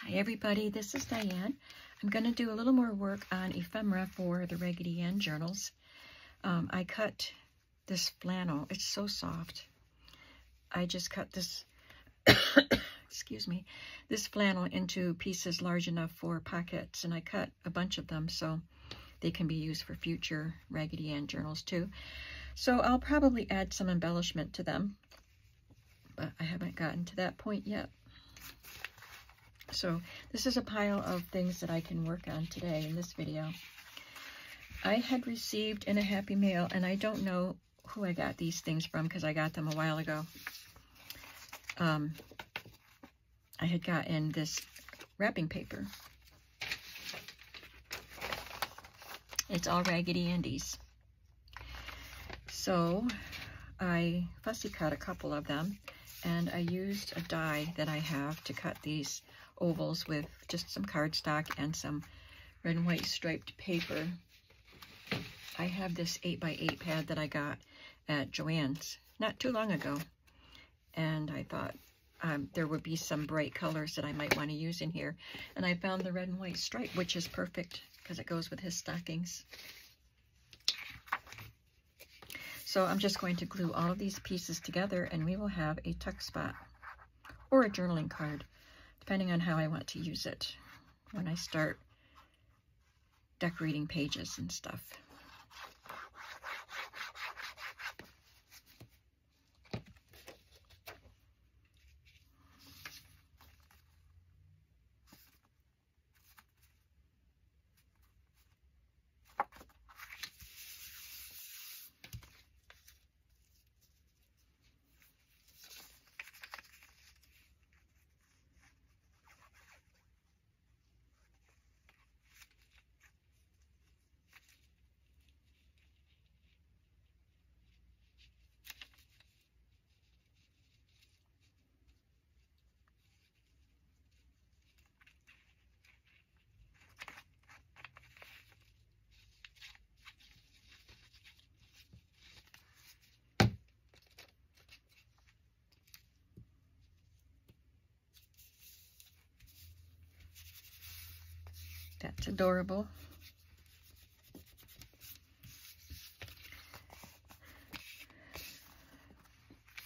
Hi everybody, this is Diane. I'm going to do a little more work on ephemera for the Raggedy Ann journals. I cut this flannel. It's so soft. I just cut this, excuse me, this flannel into pieces large enough for pockets, and I cut a bunch of them so they can be used for future Raggedy Ann journals too. So I'll probably add some embellishment to them, but I haven't gotten to that point yet. So this is a pile of things that I can work on today in this video. I had received in a happy mail, and I don't know who I got these things from because I got them a while ago. I had gotten this wrapping paper. It's all Raggedy Andies. So I fussy cut a couple of them, and I used a die that I have to cut these ovals with just some cardstock and some red and white striped paper. I have this 8x8 pad that I got at Joann's not too long ago, and I thought there would be some bright colors that I might want to use in here, and I found the red and white stripe, which is perfect because it goes with his stockings. So I'm just going to glue all of these pieces together, and we will have a tuck spot or a journaling card, depending on how I want to use it when I start decorating pages and stuff. That's adorable.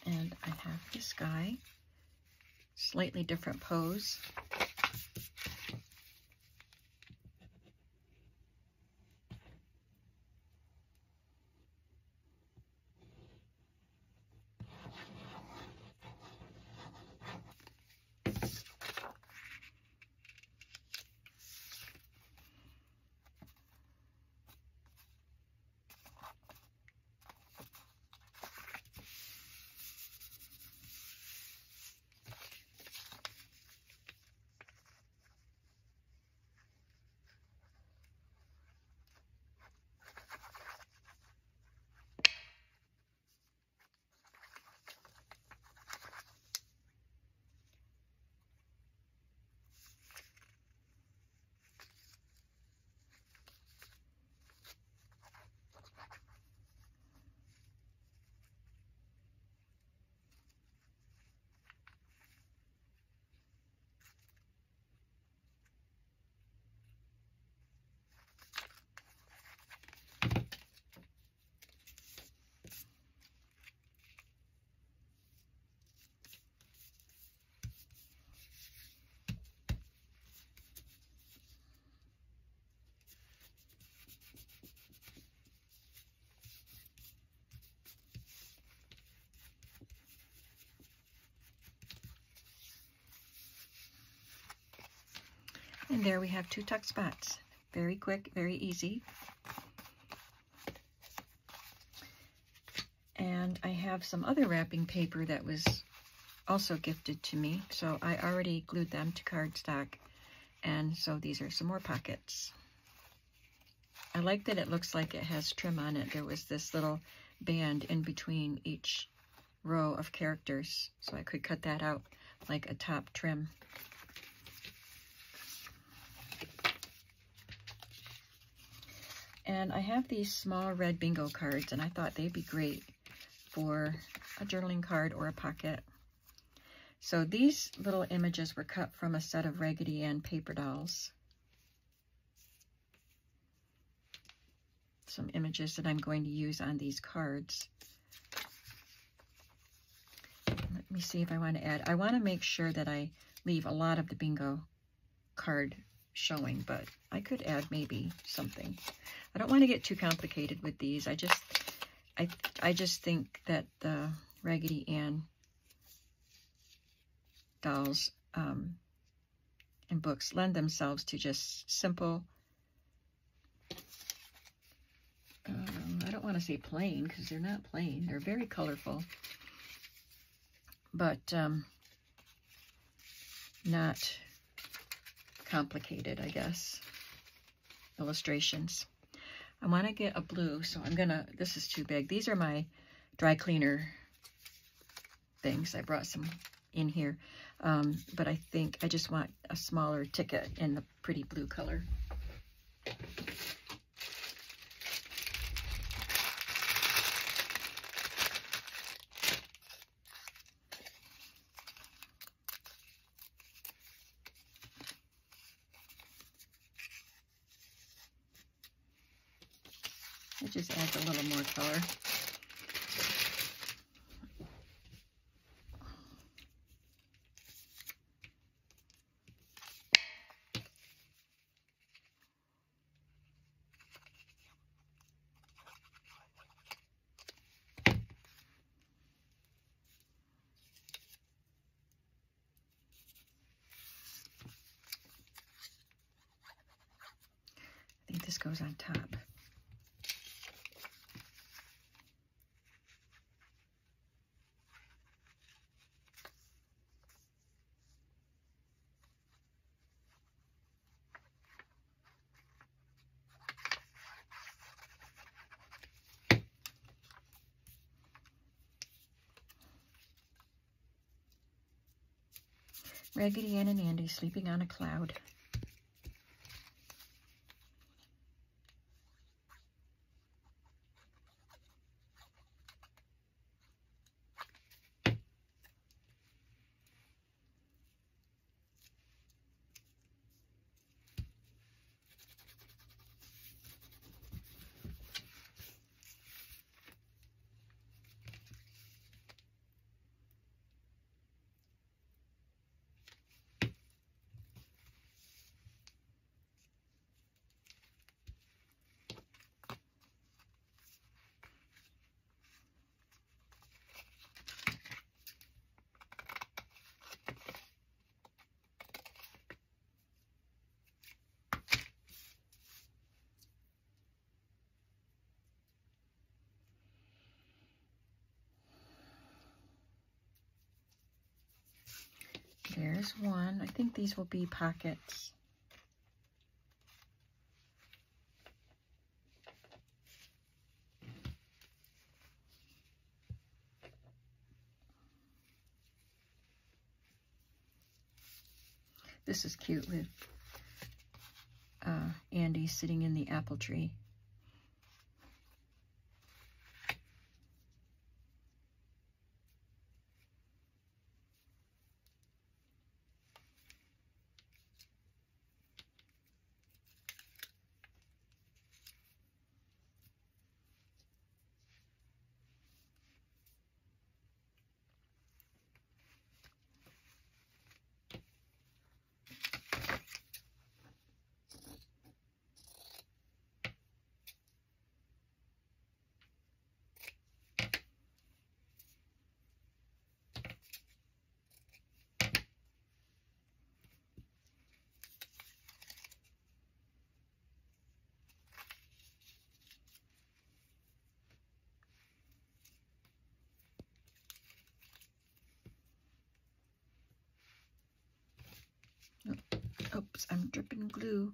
And I have this guy, slightly different pose. And there we have two tuck spots. Very quick, very easy. And I have some other wrapping paper that was also gifted to me. So I already glued them to cardstock. And so these are some more pockets. I like that it looks like it has trim on it. There was this little band in between each row of characters. So I could cut that out like a top trim. And I have these small red bingo cards, and I thought they'd be great for a journaling card or a pocket. So these little images were cut from a set of Raggedy Ann paper dolls. Some images that I'm going to use on these cards. Let me see if I want to add. I want to make sure that I leave a lot of the bingo card showing, but I could add maybe something. I don't want to get too complicated with these. I just think that the Raggedy Ann dolls and books lend themselves to just simple, I don't want to say plain because they're not plain. They're very colorful, but not complicated, I guess, illustrations. I want to get a blue, so I'm gonna, this is too big. These are my dry cleaner things. I brought some in here, but I think I just want a smaller ticket in the pretty blue color. It just adds a little more color. I think this goes on top. Raggedy Ann and Andy sleeping on a cloud. There's one. I think these will be pockets. This is cute with Andy sitting in the apple tree. Oops, I'm dripping glue.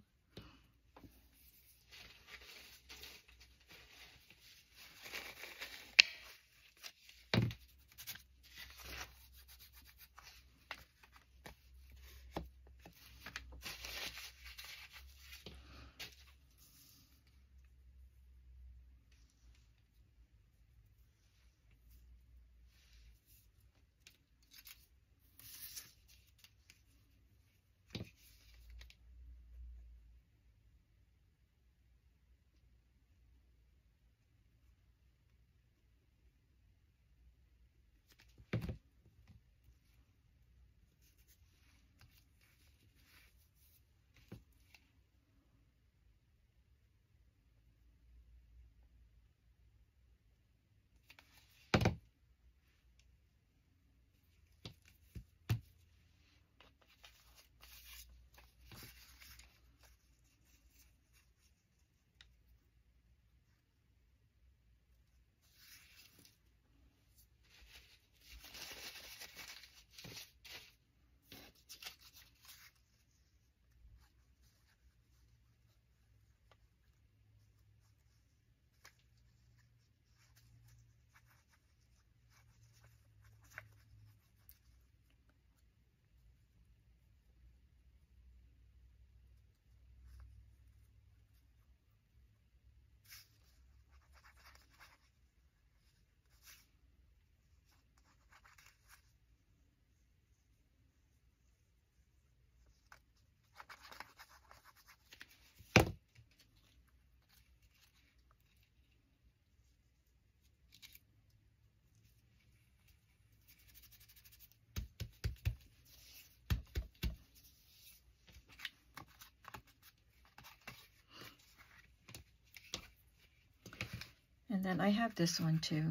And then I have this one too.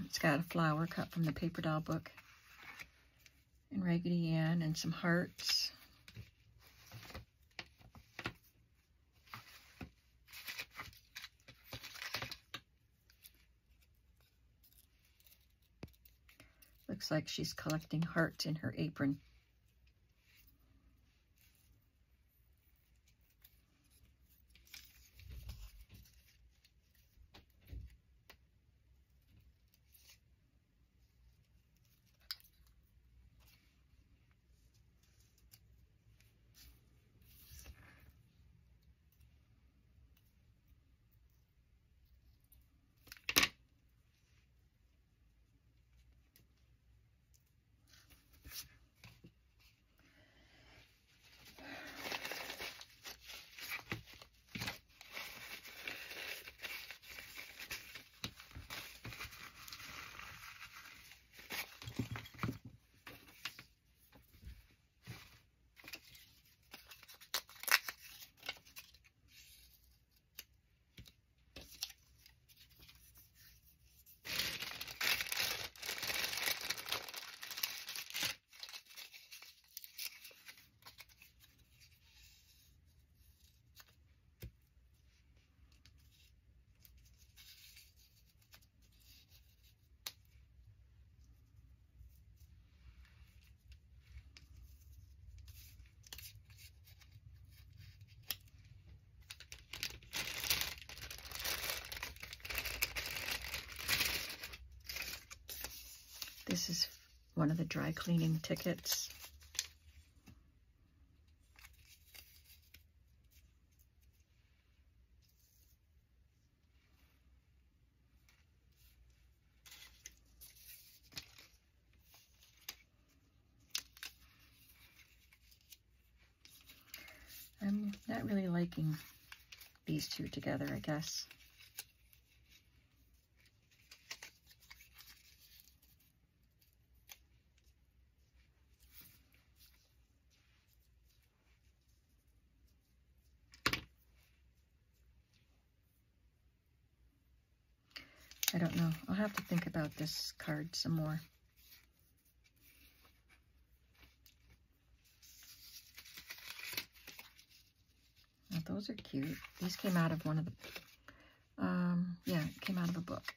It's got a flower cut from the paper doll book and Raggedy Ann and some hearts. Looks like she's collecting hearts in her apron. This is one of the dry cleaning tickets. I'm not really liking these two together, I guess. I don't know. I'll have to think about this card some more. Oh, those are cute. These came out of one of the, yeah, it came out of a book.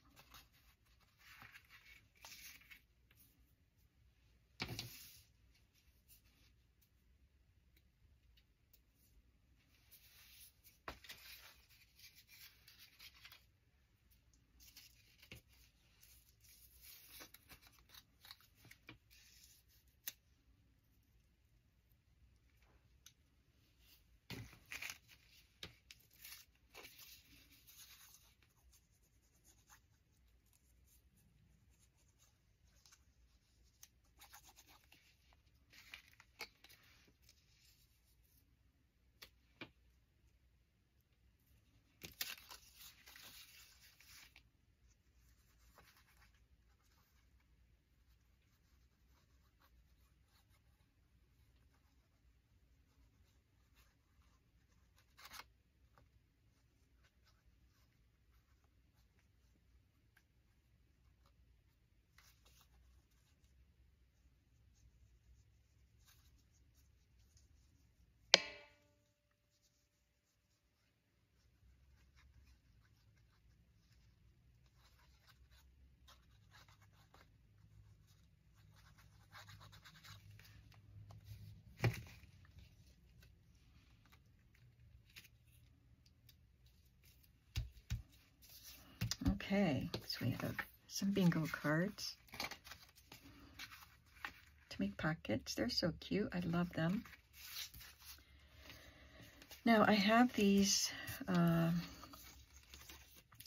Okay, so we have some bingo cards to make pockets. They're so cute. I love them. Now I have these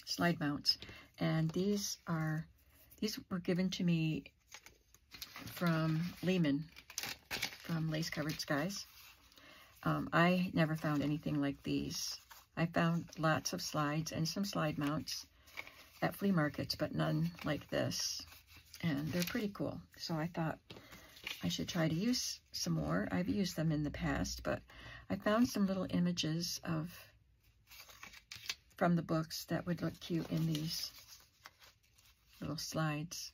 slide mounts, and these were given to me from Lehman, from Lace Covered Skies. I never found anything like these. I found lots of slides and some slide mounts at flea markets, but none like this. And they're pretty cool. So I thought I should try to use some more. I've used them in the past, but I found some little images from the books that would look cute in these little slides.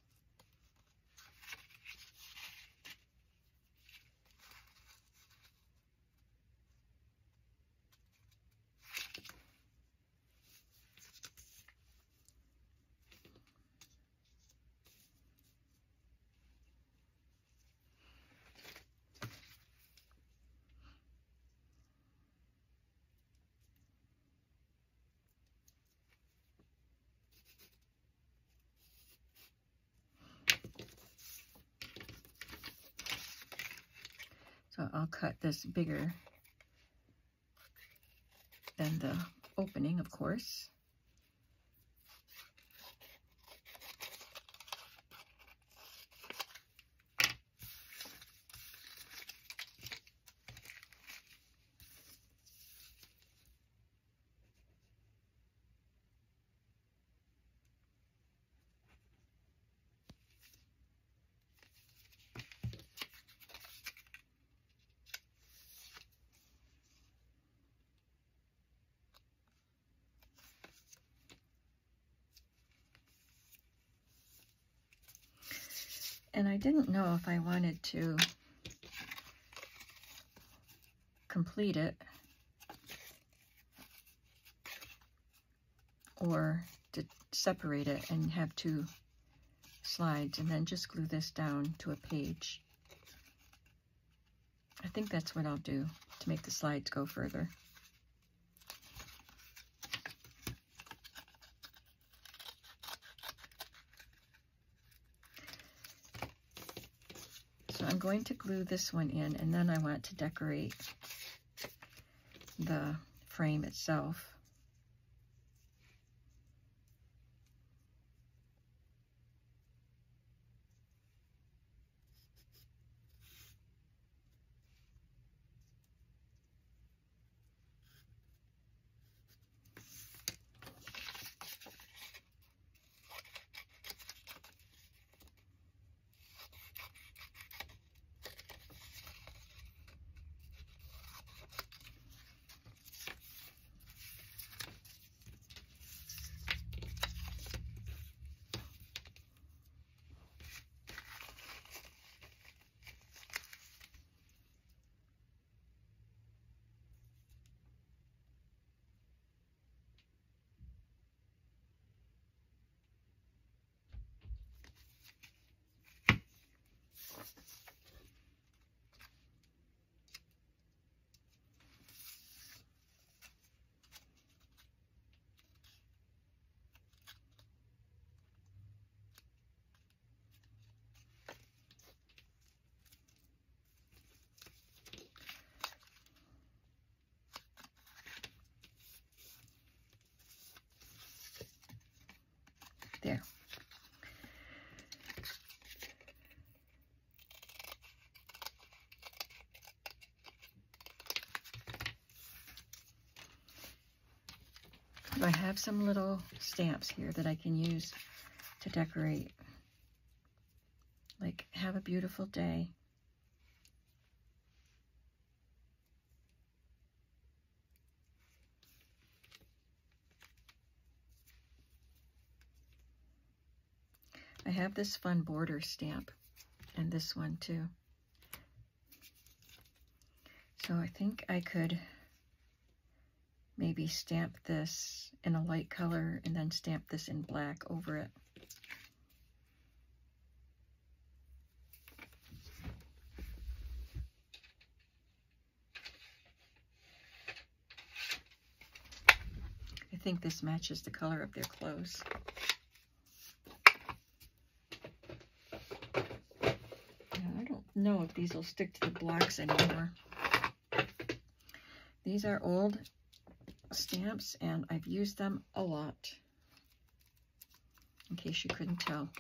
So I'll cut this bigger than the opening, of course. And I didn't know if I wanted to complete it or to separate it and have two slides and then just glue this down to a page. I think that's what I'll do to make the slides go further. So I'm going to glue this one in, and then I want to decorate the frame itself. There. I have some little stamps here that I can use to decorate. Like, have a beautiful day. I have this fun border stamp and this one too. So I think I could maybe stamp this in a light color and then stamp this in black over it. I think this matches the color of their clothes. Now, I don't know if these will stick to the blocks anymore. These are old stamps and I've used them a lot, in case you couldn't tell.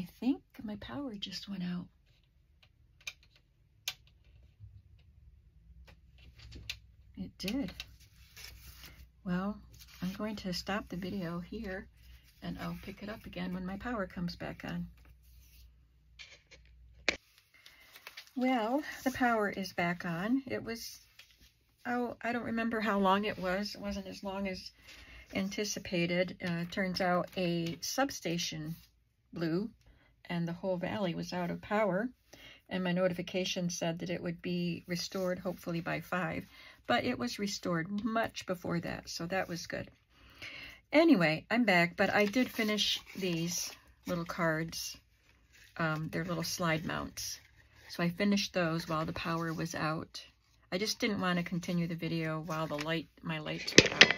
I think my power just went out. It did. Well, I'm going to stop the video here and I'll pick it up again when my power comes back on. Well, the power is back on. It was, oh, I don't remember how long it was. It wasn't as long as anticipated. Turns out a substation blew and the whole valley was out of power. And my notification said that it would be restored hopefully by 5. But it was restored much before that, so that was good. Anyway, I'm back, but I did finish these little cards. They're little slide mounts. So I finished those while the power was out. I just didn't want to continue the video while my lights were out.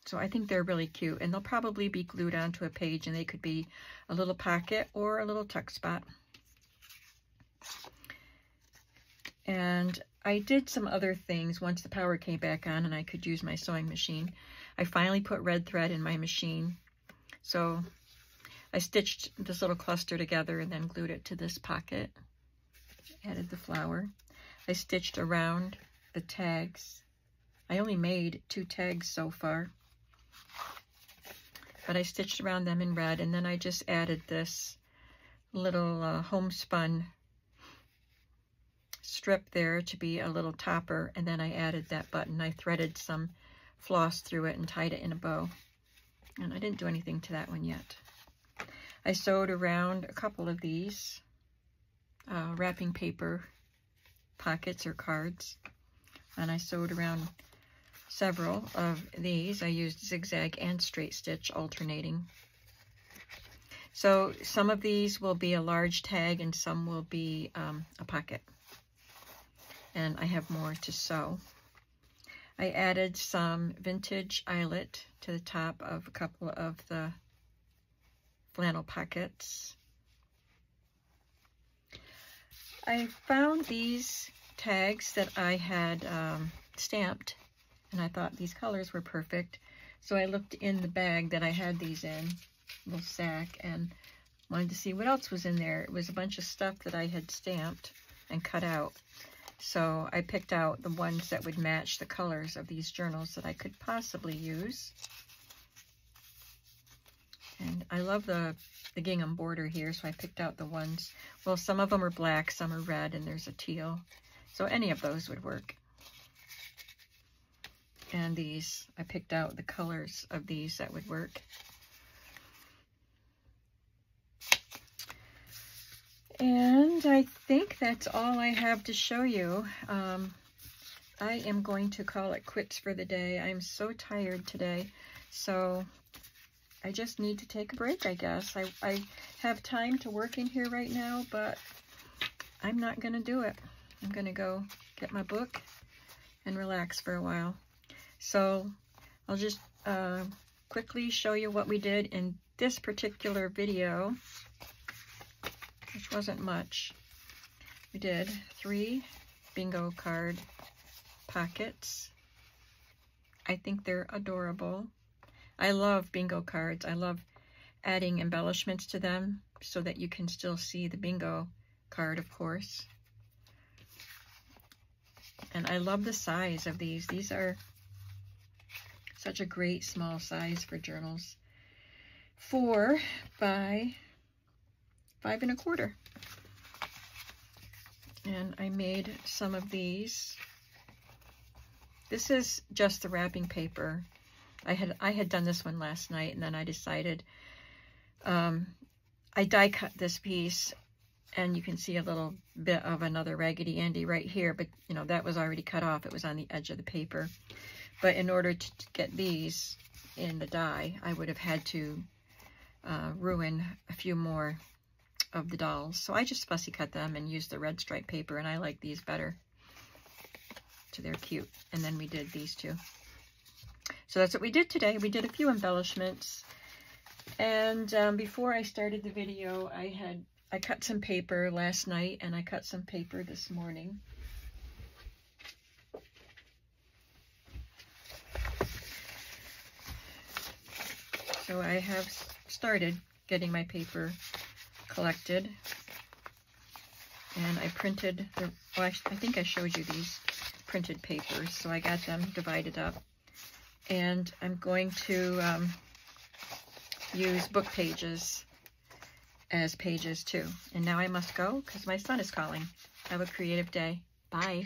So I think they're really cute, and they'll probably be glued onto a page, and they could be a little pocket or a little tuck spot. And I did some other things once the power came back on and I could use my sewing machine. I finally put red thread in my machine. So I stitched this little cluster together and then glued it to this pocket. Added the flower. I stitched around the tags. I only made 2 tags so far. But I stitched around them in red, and then I just added this little homespun strip there to be a little topper, and then I added that button. I threaded some floss through it and tied it in a bow, and I didn't do anything to that one yet. I sewed around a couple of these wrapping paper pockets or cards, and I sewed around several of these. I used zigzag and straight stitch alternating. So some of these will be a large tag and some will be a pocket. And I have more to sew. I added some vintage eyelet to the top of a couple of the flannel pockets. I found these tags that I had stamped, and I thought these colors were perfect. So I looked in the bag that I had these in, little sack, and wanted to see what else was in there. It was a bunch of stuff that I had stamped and cut out. So I picked out the ones that would match the colors of these journals that I could possibly use. And I love the gingham border here, so I picked out the ones. Well, some of them are black, some are red, and there's a teal. So any of those would work. And these, I picked out the colors of these that would work. And I think that's all I have to show you. I am going to call it quits for the day. I'm so tired today, so I just need to take a break, I guess. I have time to work in here right now, but I'm not going to do it. I'm going to go get my book and relax for a while. So I'll just quickly show you what we did in this particular video, which wasn't much. We did 3 bingo card pockets. I think they're adorable. I love bingo cards. I love adding embellishments to them so that you can still see the bingo card, of course. And I love the size of these. These are such a great small size for journals. 4 by 5 1/4. And I made some of these. This is just the wrapping paper. I had done this one last night, and then I decided I die cut this piece, and you can see a little bit of another Raggedy Andy right here, but you know that was already cut off. It was on the edge of the paper. But in order to get these in the die, I would have had to ruin a few more of the dolls. So I just fussy cut them and used the red stripe paper, and I like these better. So they're cute. And then we did these 2. So that's what we did today. We did a few embellishments. And before I started the video, I cut some paper last night, and I cut some paper this morning. So So I have started getting my paper collected. And I printed, I think I showed you these printed papers. So I got them divided up. And I'm going to use book pages as pages too. And now I must go because my son is calling. Have a creative day. Bye.